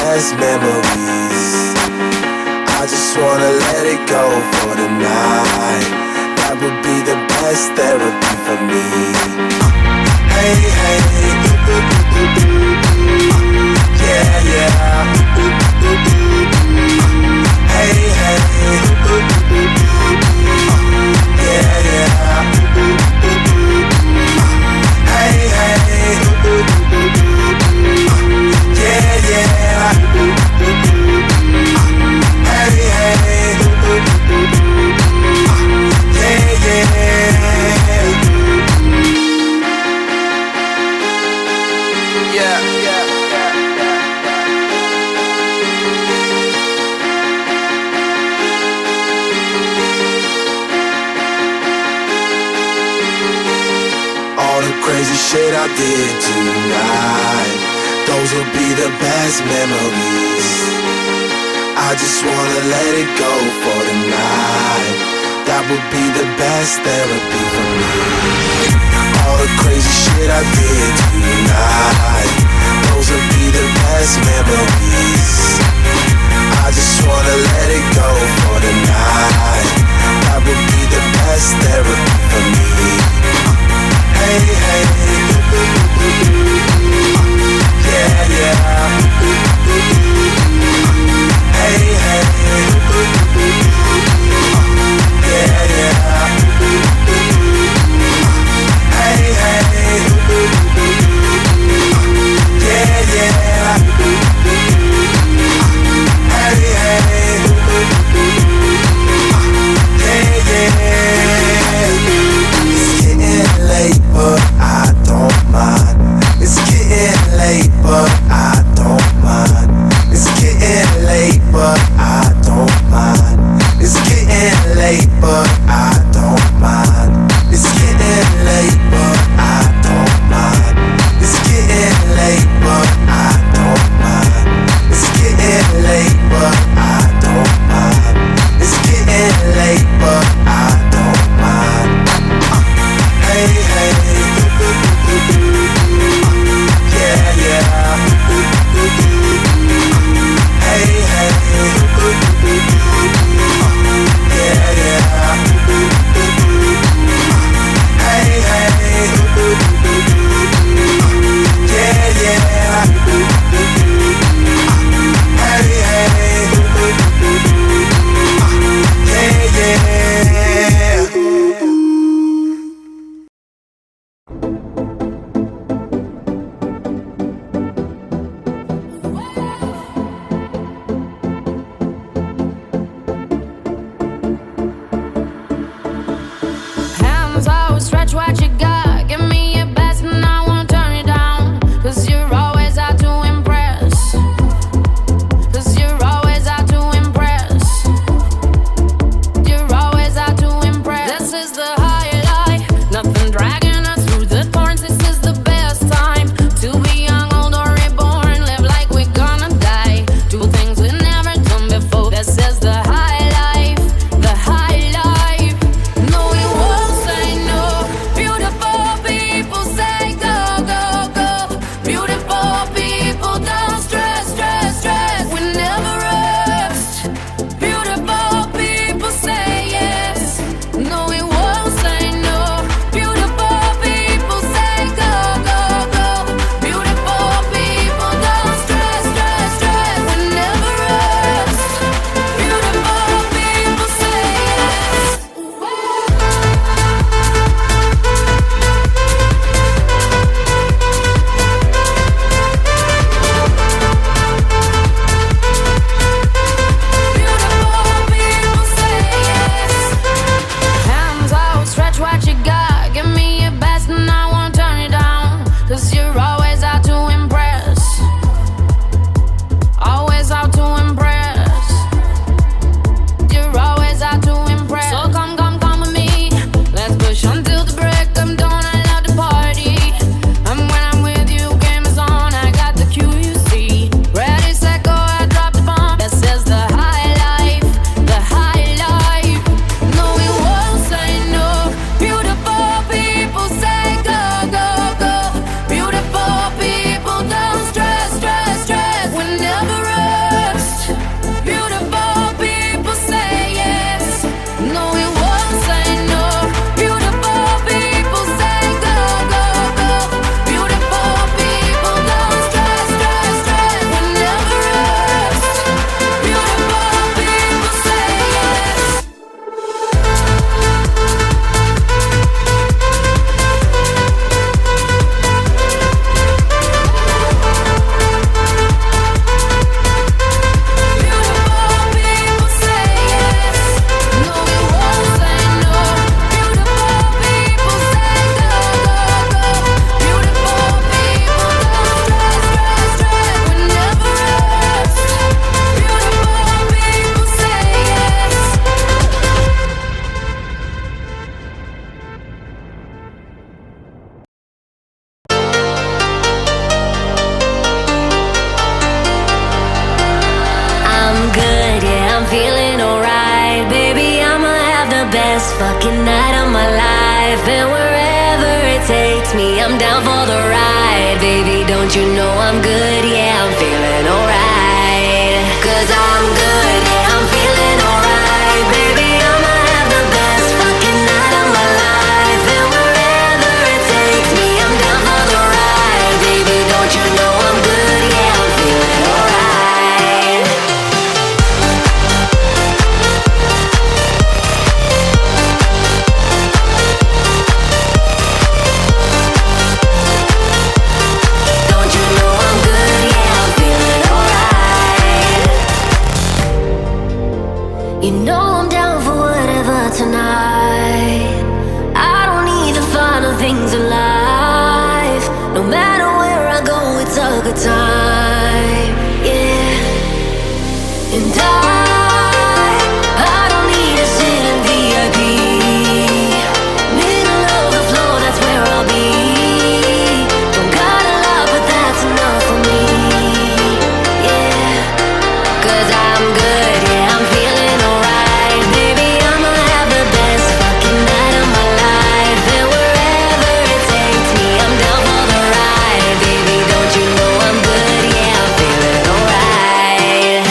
best memories. I just wanna let it go for the night. That would be the best therapy for me. Hey, hey, yeah, yeah. Hey, hey, yeah, yeah. Hey, hey, yeah, yeah. Hey, hey, yeah, yeah. Yeah, all the crazy shit I did tonight, those will be the best memories. I just wanna let it go for the night. That would be the best therapy for me. All the crazy shit I did tonight, those will be the best memories. I just wanna let it go for the night. That would be the best therapy for me. Hey, hey, yeah, yeah. Hey, hey, yeah, yeah. Hey, hey, yeah, yeah. best fucking night of my life. And wherever it takes me, I'm down for the ride. Baby, don't you know I'm good? Yeah, I'm feeling alright. 'Cause I'm good, yeah, I'm feeling alright. Baby, I'ma have the best fucking night of my life. And wherever it takes me, I'm down for the ride. Baby, don't you know I'm good? Yeah, I'm feeling alright. Don't you know I'm good? Yeah, I'm feeling alright. You know I'm down for whatever tonight. I don't need the final things in life. No matter where I go, it's a good time. Yeah. And I don't need to sit in VIP. Middle of the floor, that's where I'll be. Don't got a lot, but that's enough for me. Yeah. 'Cause I'm good, yeah, I'm feeling alright. Baby, I'ma have the best fucking night of my life. And wherever it takes me, I'm down for the ride. Baby, don't you know I'm good? Yeah, I'm feeling alright.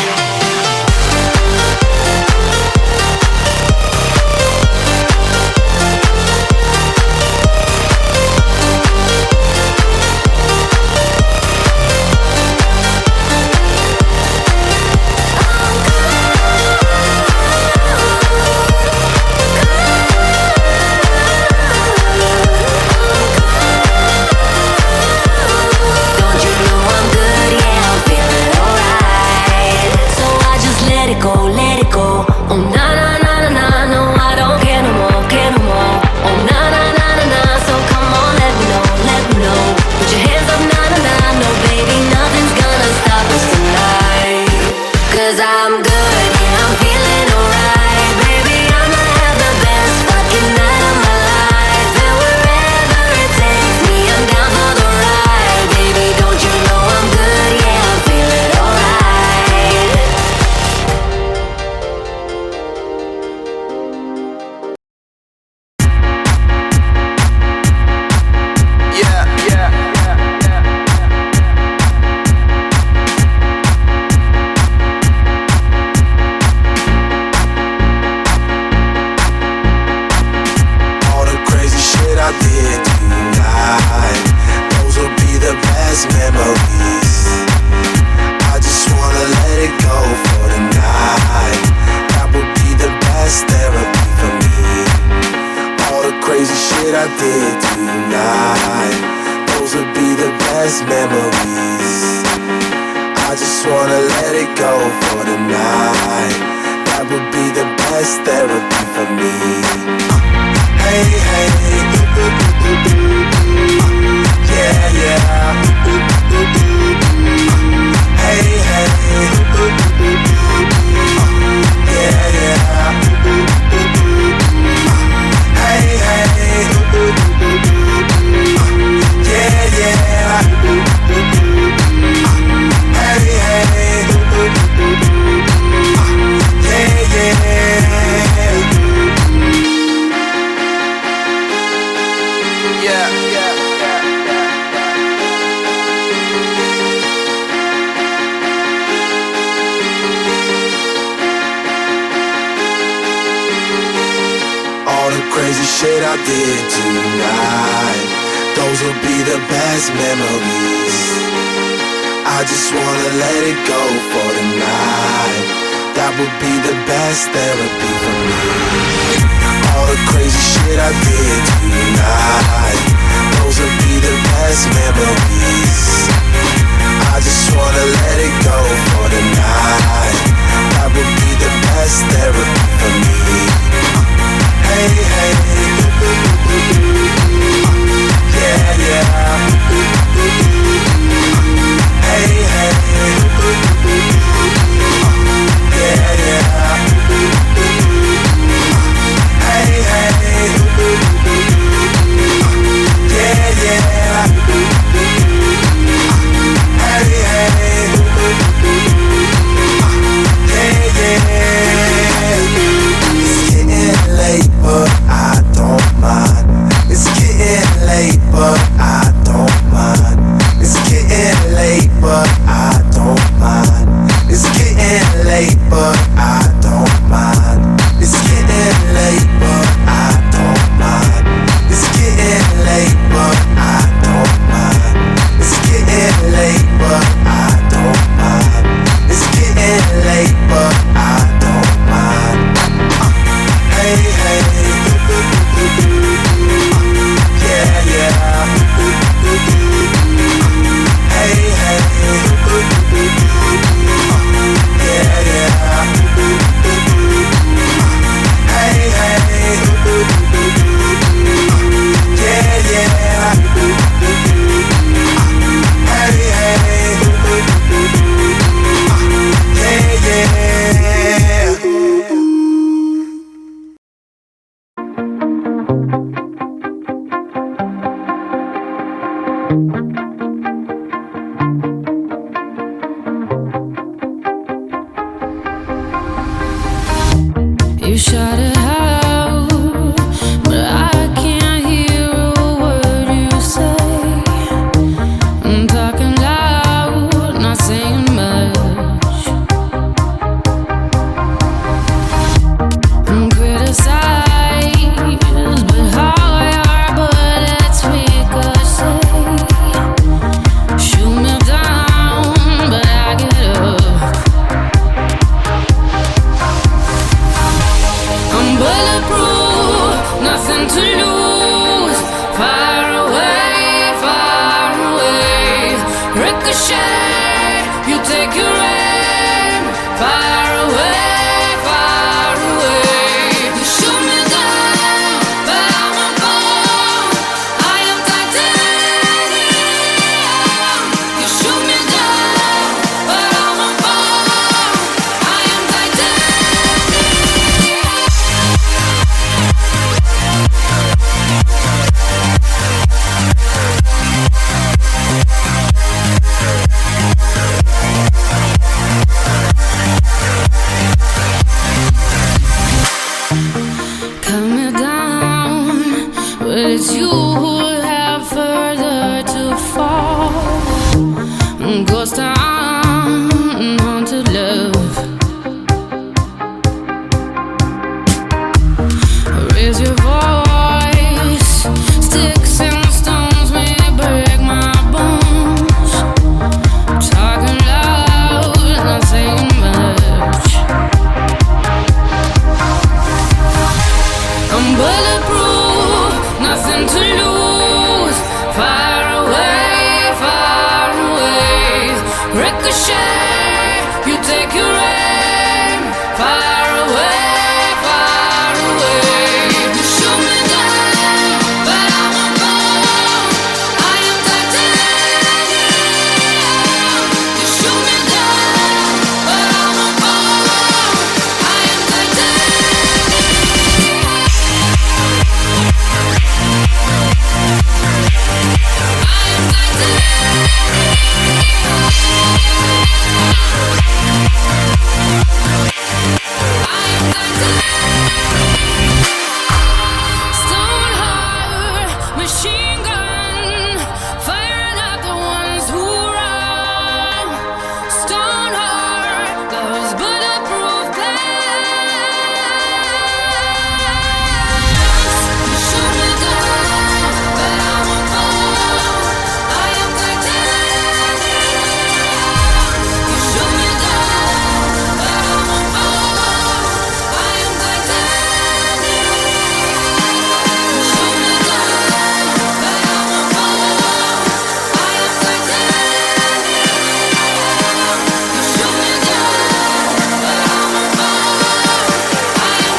Don't you know I'm good? Yeah, I'm feeling alright. So I just let it go, let it go. Oh na na na na na, no I don't care no more, care no more. Oh na na na na na, so come on, let me know, let me know. Put your hands up, na na na, no baby, nothing's gonna stop us tonight. 'Cause I'm good, yeah, I'm feeling alright. Baby, I'ma have the best fucking night of my life. And wherever it takes me, I'm down for the ride. Baby, don't you know I'm good? Yeah, I'm feeling alright. Yeah, yeah, yeah, yeah. All the crazy shit I did tonight, those will be the best memories. I just wanna let it go for the night. That would be the best therapy for me. All the crazy shit I did tonight, those would be the best memories. I just wanna let it go for the night. That would be the best therapy for me. Hey, hey, yeah, yeah. Hey, hey, yeah, yeah. Hey, hey, yeah, yeah. Hey, hey, yeah, yeah. Yeah, yeah, yeah, yeah. All the crazy shit I did tonight, those will be the best memories. I just wanna let it go for the night. That would be the best therapy for me. All the crazy shit I did tonight, those will be the best memories. I just wanna let it go for the night. That would be the best therapy for me. Hey, hey, yeah, yeah. Hey, hey, yeah, yeah. Hey, hey, yeah, yeah. Hey, hey. shout it out, but I can't hear a word you say. I'm talking loud, not saying much. I'm criticized, but how your bullets ricochet. Shoot me down, but I get up. I'm bulletproof, nothing to lose. Far away, ricochet. You take your aim. Far away. You shoot me down, but I won't fall. I am titanium. You shoot me down, but I won't fall. I am titanium. Cut me down, but it's you who have further to fall. Ghost town, haunted love. Raise your voice, sticks and stones may break my bones. Talking loud, not saying much. I'm bulletproof, nothing to lose. Far away, ricochet. You take your aim. Far away. You shoot me down, but I won't fall. I am titanium. You shoot me down, but I won't fall. I am titanium. Stone heart, machine gun, firing at the ones who run. Stone heart, those bulletproof glass. You shoot me down, but I won't fall. I am titanium. You shoot me down, but I won't fall. I am titanium. You shoot me down, but I won't fall. I am titanium. You shoot me down, but I won't fall. I am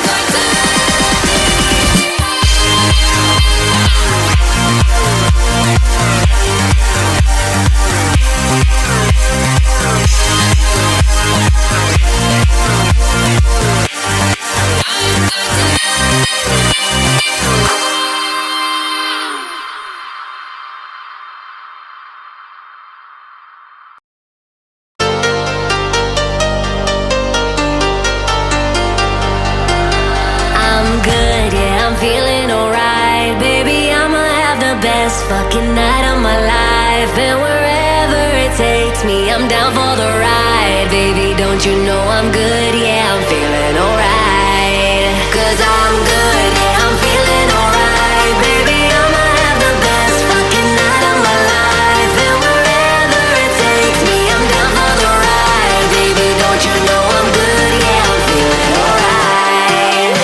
I'm good, yeah, I'm feeling alright. Baby, I'ma have the best fucking night of my life. And wherever it takes me, I'm down for the ride. Baby, don't you know I'm good, yeah, I'm feeling alright. 'Cause I'm good, yeah, I'm feeling alright. Baby, I'ma have the best fucking night of my life. And wherever it takes me, I'm down for the ride. Baby, don't you know I'm good, yeah, I'm feeling alright.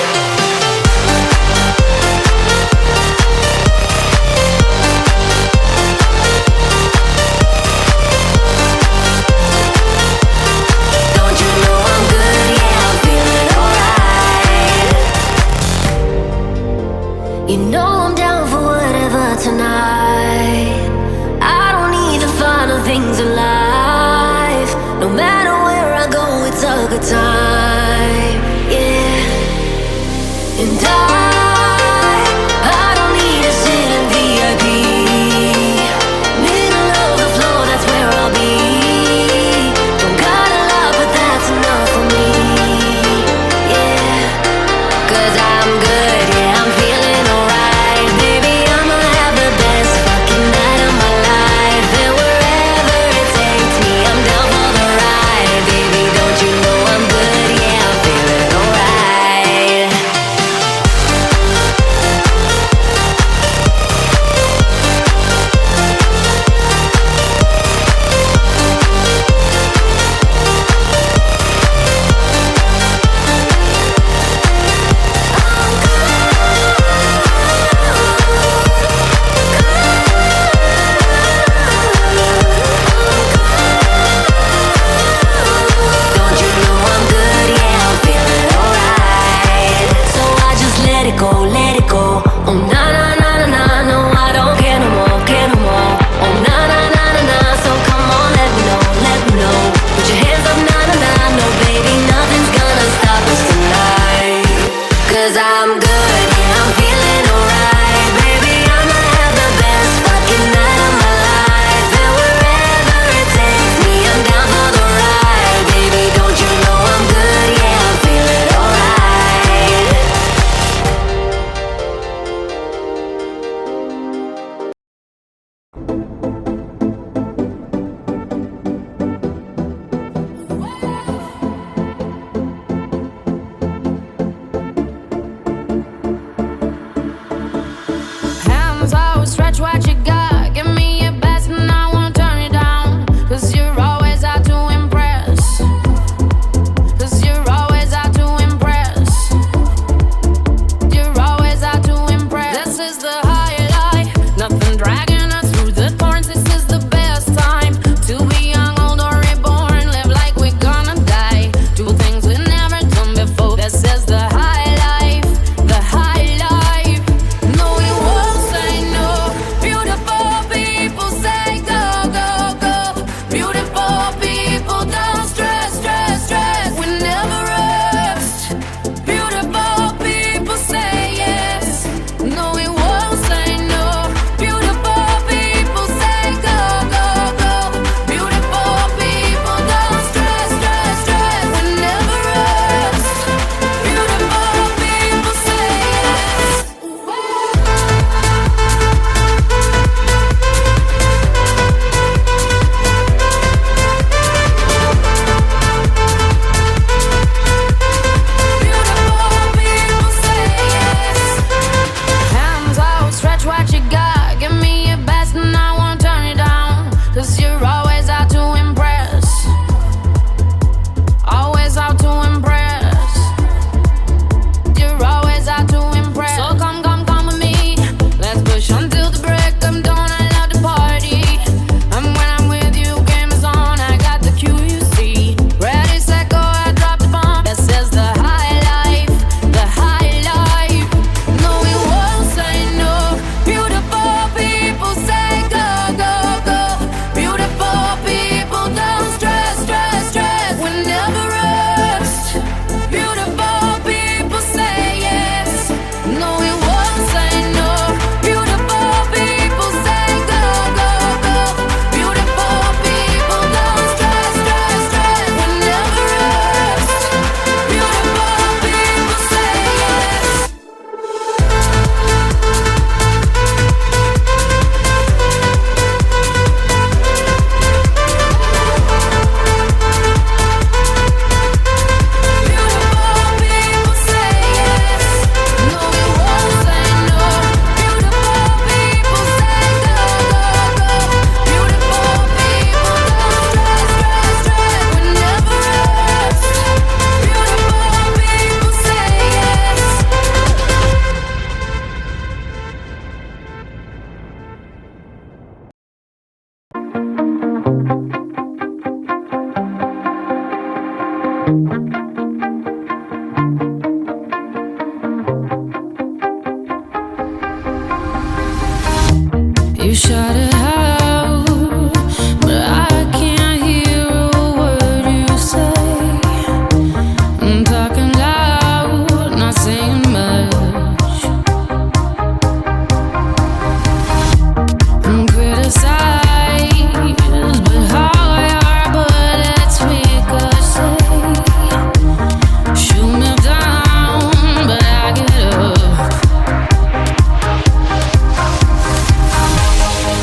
Don't you know I'm good, yeah, I'm feeling alright. You know I'm down for whatever tonight. I don't need the final things in life. No matter where I go, it's a good time, yeah. And I don't need to sit in VIP. Middle of the floor, that's where I'll be. Don't got a lot, but that's enough for me, yeah. You shout it out, but I can't hear a word you say. I'm talking loud, not saying much. I'm criticized, but how your bullets ricochet. Shoot me down, but I get up.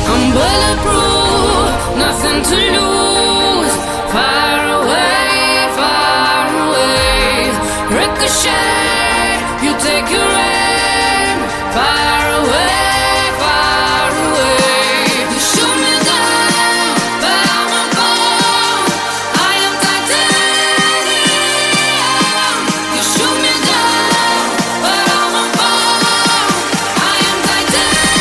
I'm bulletproof, nothing to lose. Far away, ricochet. You take your aim. Far away. You shoot me down, but I won't fall. I am titanium. You shoot me down, but I won't fall. I am titanium.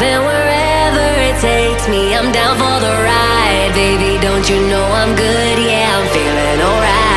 And wherever it takes me, I'm down for the ride. Baby, don't you know I'm good? Yeah, I'm feeling alright.